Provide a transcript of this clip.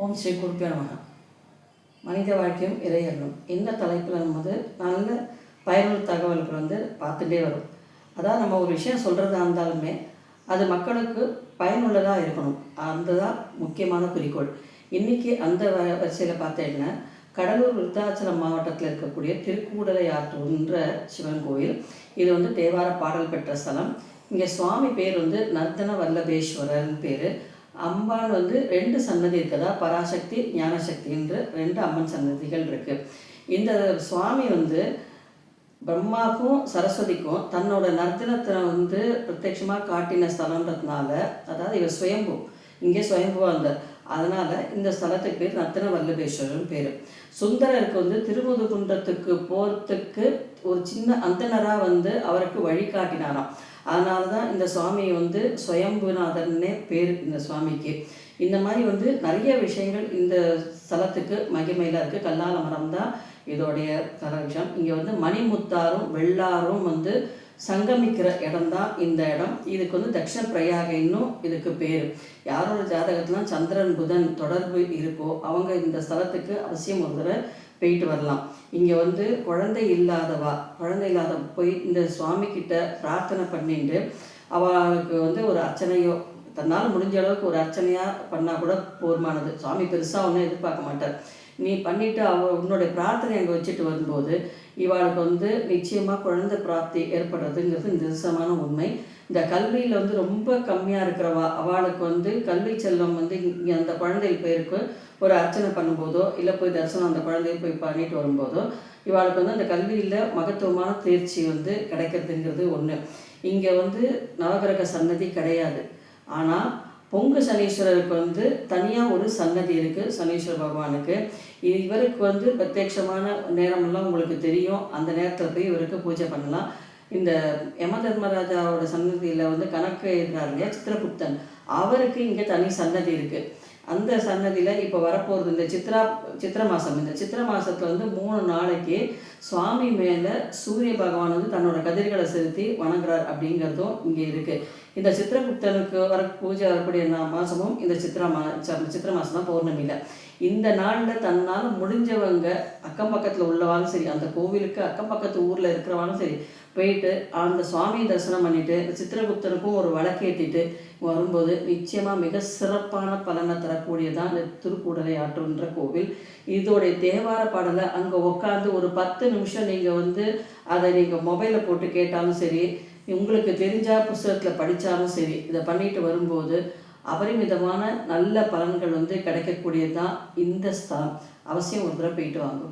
ஓம் ஸ்ரீ குருப்பியோ நமக. மனித வாழ்க்கையும் இறையர்களும் இந்த தலைப்பில் நம்ம நல்ல பயனுள்ள தகவல்கள் பார்த்துட்டே வரும். அதான் நம்ம ஒரு விஷயம் சொல்கிறதா இருந்தாலுமே அது மக்களுக்கு பயனுள்ளதாக இருக்கணும். அந்த தான் முக்கியமான குறிக்கோள். இன்றைக்கி அந்த வரிசையில் பார்த்தீங்கன்னா கடலூர் விருத்தாச்சலம் மாவட்டத்தில் இருக்கக்கூடிய திருக்கூடலை ஆற்றுன்ற சிவன் கோயில். இது தேவார பாடல் பெற்ற ஸ்தலம். இங்கே சுவாமி பேர் நர்த்தன வல்லபேஸ்வரர்னு பேர். அம்பாள் 2 சன்னதி இருக்குதா, பராசக்தி ஞானசக்தி என்று 2 அம்மன் சன்னதிகள் இருக்குது. இந்த சுவாமி பிரம்மாவுக்கும் சரஸ்வதிக்கும் தன்னோட நர்த்தனத்தை பிரத்யட்சமாக காட்டின ஸ்தலன்றதுனால, அதாவது இவர் சுயம்பு, இங்கே சுயம்புவாக இருந்தார். அதனால் இந்த ஸ்தலத்துக்கு பேர் நர்த்தன வல்லபேஸ்வரர்னு பேர். சுந்தரருக்கு திருமுதுகுன்றத்துக்கு போகிறதுக்கு ஒரு சின்ன அந்தனராக அவருக்கு வழிகாட்டினாராம். அதனால தான் இந்த சுவாமி சுயம்புநாதர்னே பேர் இந்த சுவாமிக்கு. இந்த மாதிரி நிறைய விஷயங்கள் இந்த ஸ்தலத்துக்கு மகிமையில் இருக்குது. கல்லால மரம் தான் இதோடைய தல விஷயம். இங்கே மணிமுத்தாரும் வெள்ளாரும் சங்கமிக்கிற இடம் தான் இந்த இடம். இதுக்கு தக்ஷ பிரயாகைன்னும் இதுக்கு பேர். யாரோட ஜாதகத்துலாம் சந்திரன் புதன் தொடர்பு இருக்கோ அவங்க இந்த ஸ்தலத்துக்கு அவசியம் ஒரு தடவை போயிட்டு வரலாம். இங்கே குழந்தை இல்லாத போய் இந்த சுவாமி கிட்ட பிரார்த்தனை பண்ணிட்டு அவளுக்கு ஒரு அர்ச்சனையோ தன்னால் முடிஞ்ச அளவுக்கு ஒரு அர்ச்சனையாக பண்ணால் கூட போதுமானது. சுவாமி பெருசாக ஒன்றும் எதிர்பார்க்க மாட்டார். நீ பண்ணிவிட்டு உன்னுடைய பிரார்த்தனை அங்கே வச்சுட்டு வரும்போது இவாளுக்கு நிச்சயமாக குழந்தை பிராப்தி ஏற்படுறதுங்கிறது நிதர்சனமான உண்மை. இந்த கல்வியில் ரொம்ப கம்மியாக இருக்கிறவா அவளுக்கு கல்வி செல்வம் இங்கே அந்த குழந்தைகள் பேருக்கு ஒரு அர்ச்சனை பண்ணும்போதோ இல்லை போய் தரிசனம் அந்த குழந்தைய போய் பண்ணிட்டு வரும்போதோ இவாளுக்கு அந்த கல்வியில் மகத்துவமான தேர்ச்சி கிடைக்கிறதுங்கிறது ஒன்று. இங்கே நவகிரக சன்னதி கிடையாது. ஆனால் பொங்கு சனீஸ்வரருக்கு தனியாக ஒரு சன்னதி இருக்குது. சனீஸ்வர பகவானுக்கு இவருக்கு பிரத்யட்சமான நேரமெல்லாம் உங்களுக்கு தெரியும். அந்த நேரத்தில் போய் இவருக்கு பூஜை பண்ணலாம். இந்த யம தர்மராஜாவோட சன்னதியில் கணக்கு இருக்கிறார் இல்லையா, சித்திரகுப்தன், அவருக்கு இங்கே தனி சன்னதி இருக்குது. அந்த சன்னதியில் இப்போ வரப்போகிறது இந்த சித்திரை மாதம். இந்த சித்திரை மாதத்தில் 3 நாளைக்கு சுவாமி மேலே சூரிய பகவான் தன்னோட கதிர்களை செலுத்தி வணங்குறார் அப்படிங்கிறதும் இங்கே இருக்குது. இந்த சித்திரகுப்தனுக்கு பூஜை வரக்கூடிய மாதமும் இந்த சித்திரை மாதம் தான் பௌர்ணமியில். இந்த நாளில் தன்னால் முடிஞ்சவங்க அக்கம் பக்கத்தில் உள்ளவாலும் சரி, அந்த கோவிலுக்கு அக்கம் பக்கத்து ஊரில் இருக்கிறவாலும் சரி போயிட்டு அந்த சுவாமியை தரிசனம் பண்ணிவிட்டு சித்திரகுப்தனுக்கும் ஒரு வழக்கேற்றிட்டு வரும்போது நிச்சயமாக மிக சிறப்பான பலனை தரக்கூடியதான் இந்த திருக்கூடலை ஆற்றுன்ற கோவில். இதோடைய தேவார பாடலை அங்கே உட்காந்து ஒரு 10 நிமிஷம் நீங்கள் அதை நீங்கள் மொபைலில் போட்டு கேட்டாலும் சரி, உங்களுக்கு தெரிஞ்சால் புஸ்தகத்தில் படித்தாலும் சரி, இதை பண்ணிட்டு வரும்போது அபரிமிதமான நல்ல பலன்கள் கிடைக்கக்கூடியது தான் இந்த ஸ்தலம். அவசியம் ஒரு தடவை போயிட்டு வாங்க.